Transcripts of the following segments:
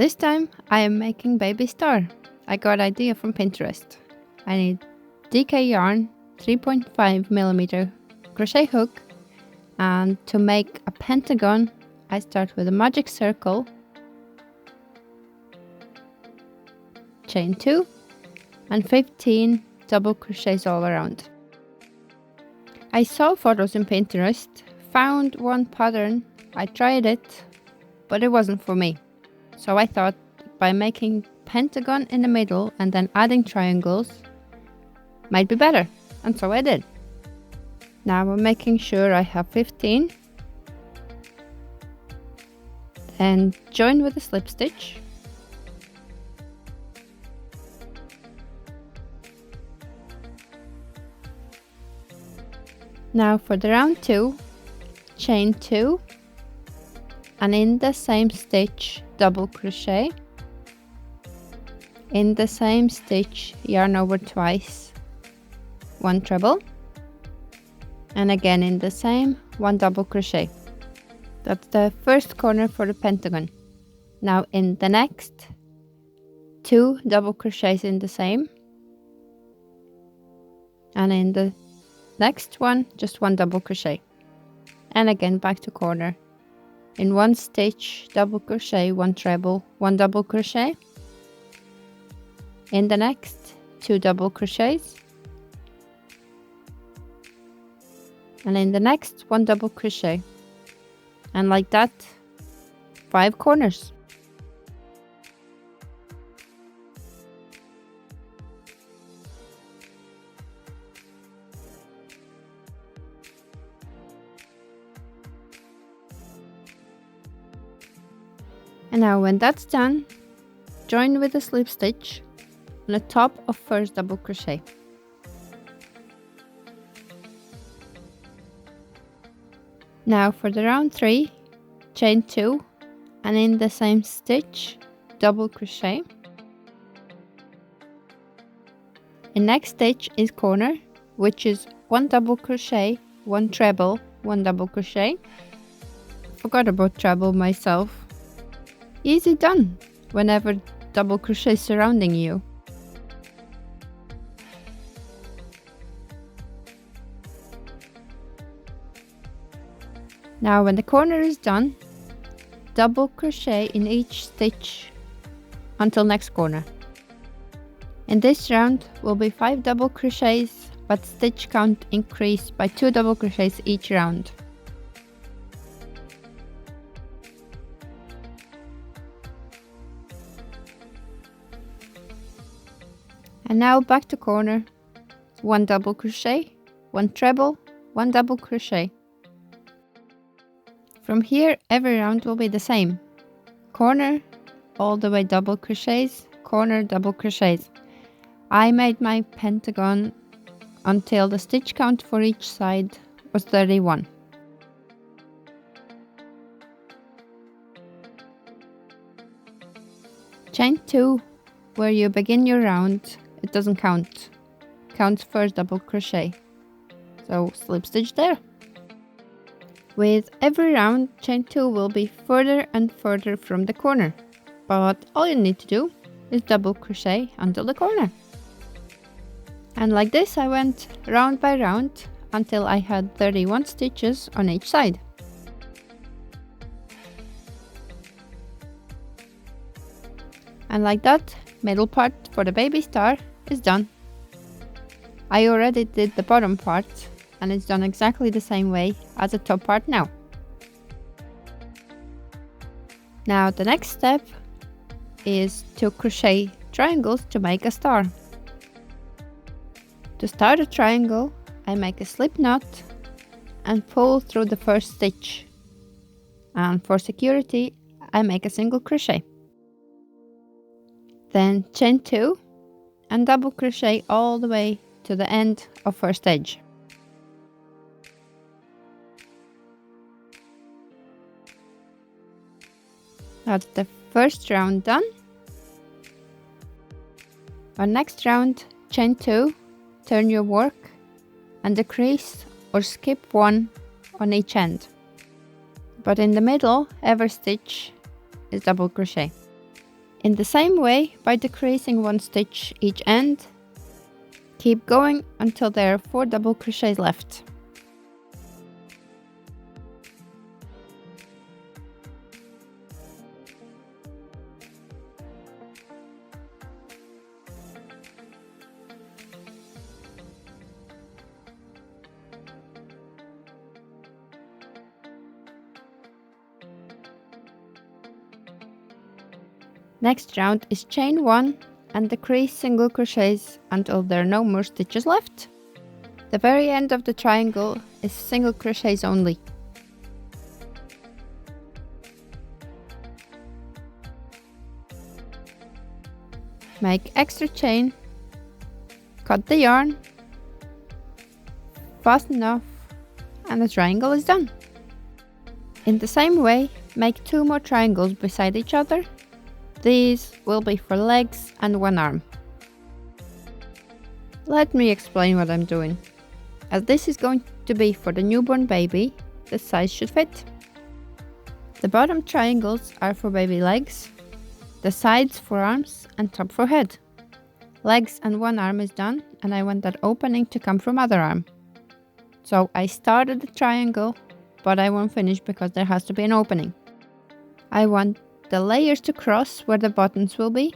This time I am making baby star. I got idea from Pinterest. I need DK yarn, 3.5mm crochet hook, and to make a pentagon I start with a magic circle, chain 2 and 15 double crochets all around. I saw photos in Pinterest, found one pattern, I tried it, but it wasn't for me. So I thought by making pentagon in the middle and then adding triangles might be better, and so I did. Now I'm making sure I have 15 and join with a slip stitch. Now for the round 2, chain 2 and in the same stitch double crochet, in the same stitch yarn over twice, 1 treble, and again in the same 1 double crochet. That's the first corner for the pentagon. Now in the next 2 double crochets in the same, and in the next one just 1 double crochet, and again back to corner. In 1 stitch double crochet, 1 treble, 1 double crochet. In the next 2 double crochets, and in the next 1 double crochet, and like that 5 corners. And now when that's done, join with a slip stitch on the top of first double crochet. Now for the round 3, chain 2 and in the same stitch double crochet. In next stitch is corner, which is 1 double crochet, 1 treble, 1 double crochet. Forgot about treble myself. Easy done whenever double crochet surrounding you. Now when the corner is done, double crochet in each stitch until next corner. In this round will be 5 double crochets, but stitch count increased by 2 double crochets each round. And now back to corner, 1 double crochet, 1 treble, 1 double crochet. From here every round will be the same. Corner, all the way double crochets, corner double crochets. I made my pentagon until the stitch count for each side was 31. Chain 2, where you begin your round, it doesn't count. Counts first double crochet. So slip stitch there. With every round, chain 2 will be further and further from the corner. But all you need to do is double crochet until the corner. And like this I went round by round until I had 31 stitches on each side. And like that, middle part for the baby star is done. I already did the bottom part and it's done exactly the same way as the top part now. Now the next step is to crochet triangles to make a star. To start a triangle, I make a slip knot and pull through the first stitch. And for security, I make a single crochet. Then chain 2 and double crochet all the way to the end of first edge. That's the first round done. Our next round, chain 2, turn your work and decrease or skip 1 on each end. But in the middle, every stitch is double crochet. In the same way, by decreasing 1 stitch each end, keep going until there are 4 double crochets left. Next round is chain 1 and decrease single crochets until there are no more stitches left. The very end of the triangle is single crochets only. Make extra chain, cut the yarn, fasten off, and the triangle is done. In the same way, make 2 more triangles beside each other. These will be for legs and 1 arm. Let me explain what I'm doing. As this is going to be for the newborn baby, the size should fit. The bottom triangles are for baby legs, the sides for arms, and top for head. Legs and 1 arm is done, and I want that opening to come from other arm. So I started the triangle, but I won't finish because there has to be an opening. I want the layers to cross where the buttons will be,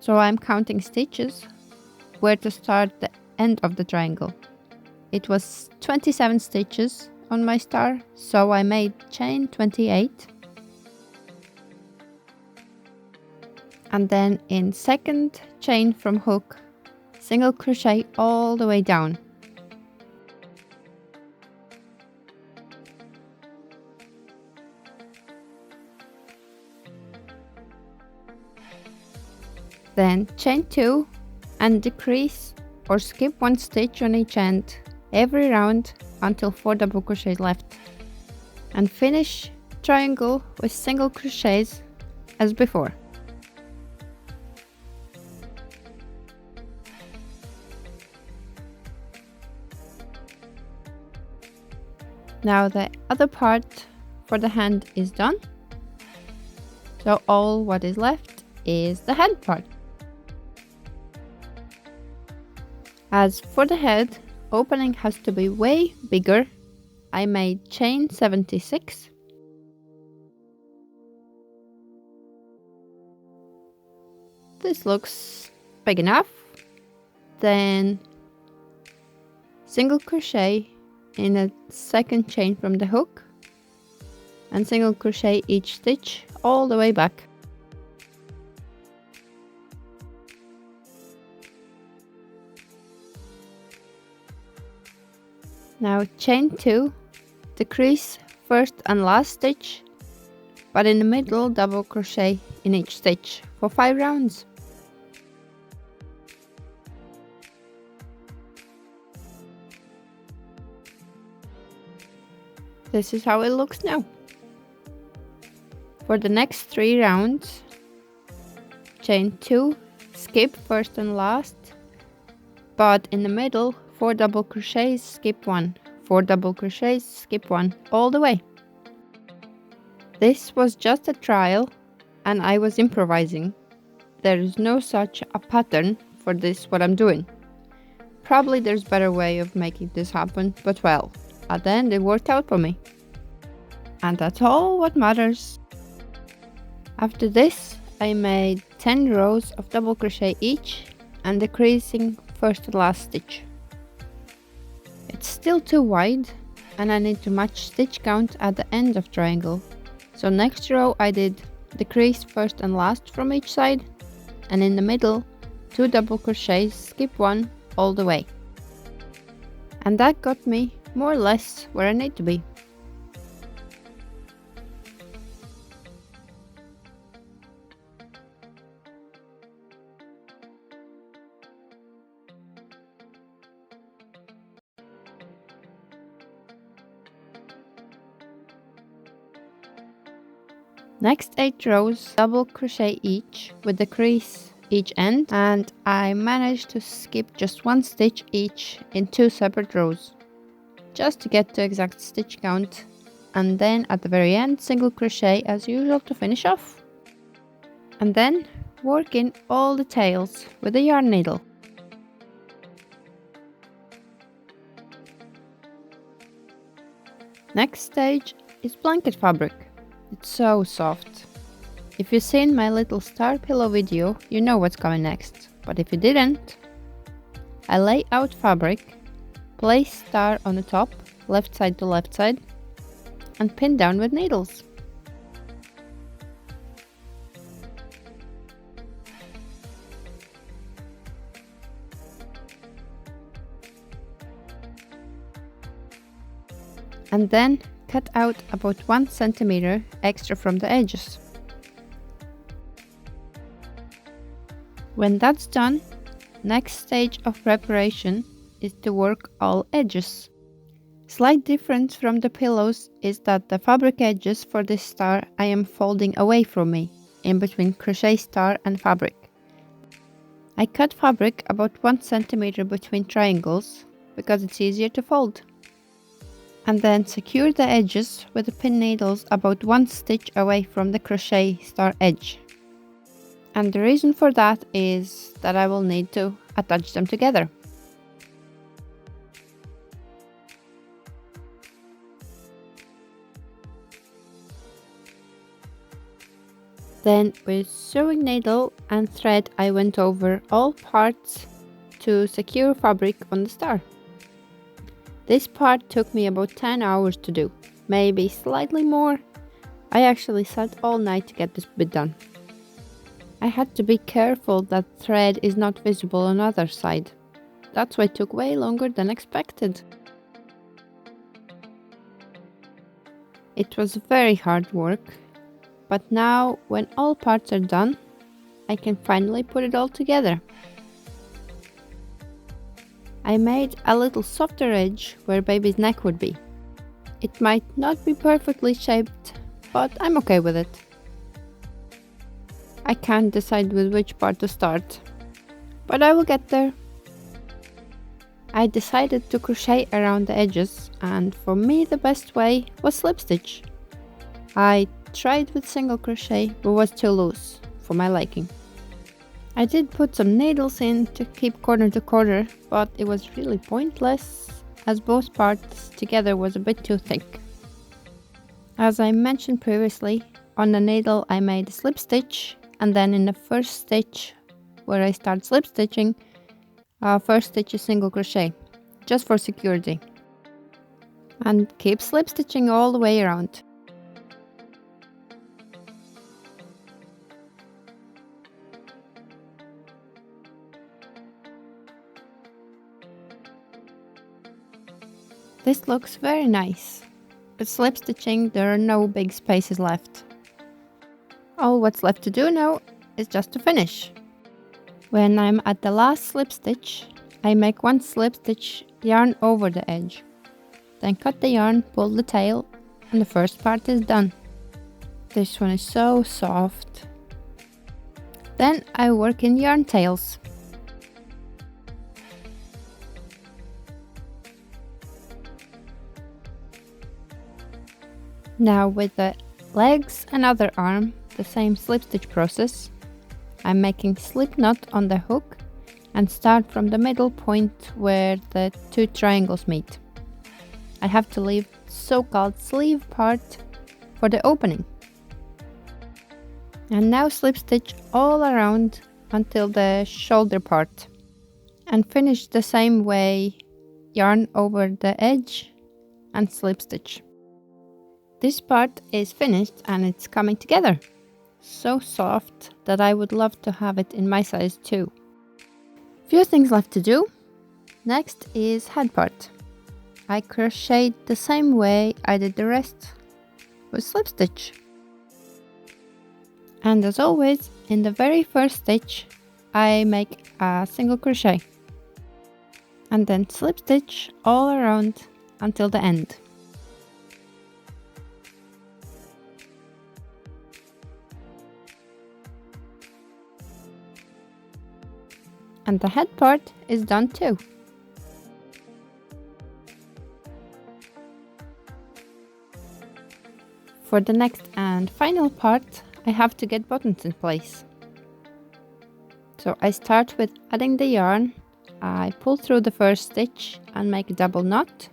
so I'm counting stitches where to start the end of the triangle. It was 27 stitches on my star, so I made chain 28. And then in second chain from hook, single crochet all the way down. Then chain 2 and decrease or skip 1 stitch on each end every round until 4 double crochets left, and finish triangle with single crochets as before. Now the other part for the hand is done, so all what is left is the head part. As for the head, opening has to be way bigger. I made chain 76. This looks big enough. Then single crochet in a second chain from the hook and single crochet each stitch all the way back. Now chain 2, decrease first and last stitch, but in the middle double crochet in each stitch for 5 rounds. This is how it looks now. For the next 3 rounds, chain 2, skip first and last, but in the middle 4 double crochets, skip 1, 4 double crochets, skip 1, all the way. This was just a trial and I was improvising. There is no such a pattern for this what I'm doing. Probably there's better way of making this happen, but well, at the end it worked out for me. And that's all what matters. After this, I made 10 rows of double crochet each and decreasing first and last stitch. It's still too wide and I need to match stitch count at the end of triangle. So next row I did decrease first and last from each side, and in the middle 2 double crochets, skip 1 all the way. And that got me more or less where I need to be. Next 8 rows, double crochet each with decrease each end, and I managed to skip just 1 stitch each in 2 separate rows, just to get the exact stitch count, and then at the very end single crochet as usual to finish off. And then work in all the tails with a yarn needle. Next stage is blanket fabric. It's so soft. If you've seen my little star pillow video, you know what's coming next. But if you didn't, I lay out fabric, place star on the top, left side to left side, and pin down with needles. And then cut out about 1 centimeter extra from the edges. When that's done, next stage of preparation is to work all edges. Slight difference from the pillows is that the fabric edges for this star I am folding away from me, in between crochet star and fabric. I cut fabric about 1 centimeter between triangles because it's easier to fold. And then secure the edges with the pin needles about 1 stitch away from the crochet star edge. And the reason for that is that I will need to attach them together. Then with sewing needle and thread I went over all parts to secure fabric on the star. This part took me about 10 hours to do, maybe slightly more. I actually sat all night to get this bit done. I had to be careful that thread is not visible on the other side. That's why it took way longer than expected. It was very hard work, but now when all parts are done, I can finally put it all together. I made a little softer edge where baby's neck would be. It might not be perfectly shaped, but I'm okay with it. I can't decide with which part to start, but I will get there. I decided to crochet around the edges, and for me the best way was slip stitch. I tried with single crochet but was too loose for my liking. I did put some needles in to keep corner to corner, but it was really pointless as both parts together was a bit too thick. As I mentioned previously, on the needle I made a slip stitch, and then in the first stitch where I start slip stitching, first stitch is single crochet, just for security. And keep slip stitching all the way around. This looks very nice. With slip stitching there are no big spaces left. All what's left to do now is just to finish. When I'm at the last slip stitch, I make 1 slip stitch yarn over the edge. Then cut the yarn, pull the tail, and the first part is done. This one is so soft. Then I work in yarn tails. Now with the legs and other arm, the same slip stitch process. I'm making slip knot on the hook and start from the middle point where the 2 triangles meet. I have to leave so-called sleeve part for the opening. And now slip stitch all around until the shoulder part. And finish the same way, yarn over the edge and slip stitch. This part is finished and it's coming together. So soft that I would love to have it in my size too. Few things left to do. Next is head part. I crocheted the same way I did the rest, with slip stitch. And as always, in the very first stitch, I make a single crochet. And then slip stitch all around until the end. And the head part is done too. For the next and final part, I have to get buttons in place. So I start with adding the yarn. I pull through the first stitch and make a double knot.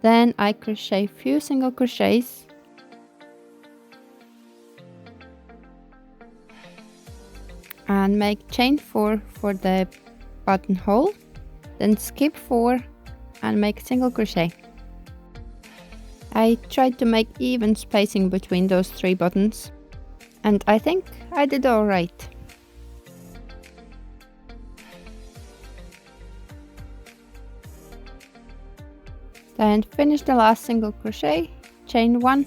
Then I crochet few single crochets. And make chain 4 for the buttonhole. Then skip 4 and make single crochet. I tried to make even spacing between those 3 buttons, and I think I did alright. Then finish the last single crochet, chain 1,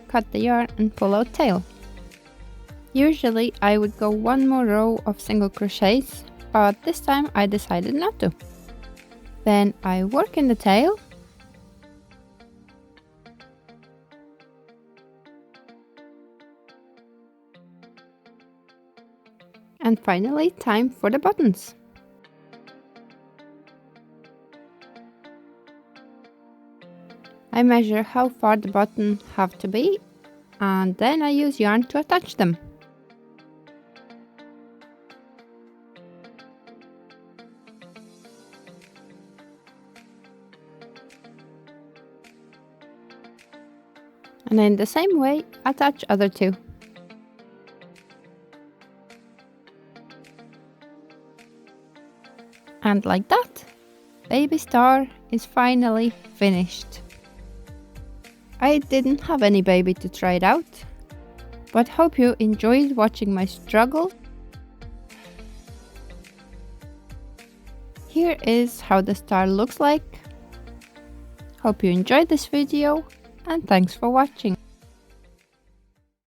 cut the yarn and pull out tail. Usually I would go 1 more row of single crochets, but this time I decided not to. Then I work in the tail. And finally, time for the buttons. I measure how far the buttons have to be, and then I use yarn to attach them. And in the same way, attach other 2. And like that, baby star is finally finished. I didn't have any baby to try it out, but hope you enjoyed watching my struggle. Here is how the star looks like. Hope you enjoyed this video, and thanks for watching.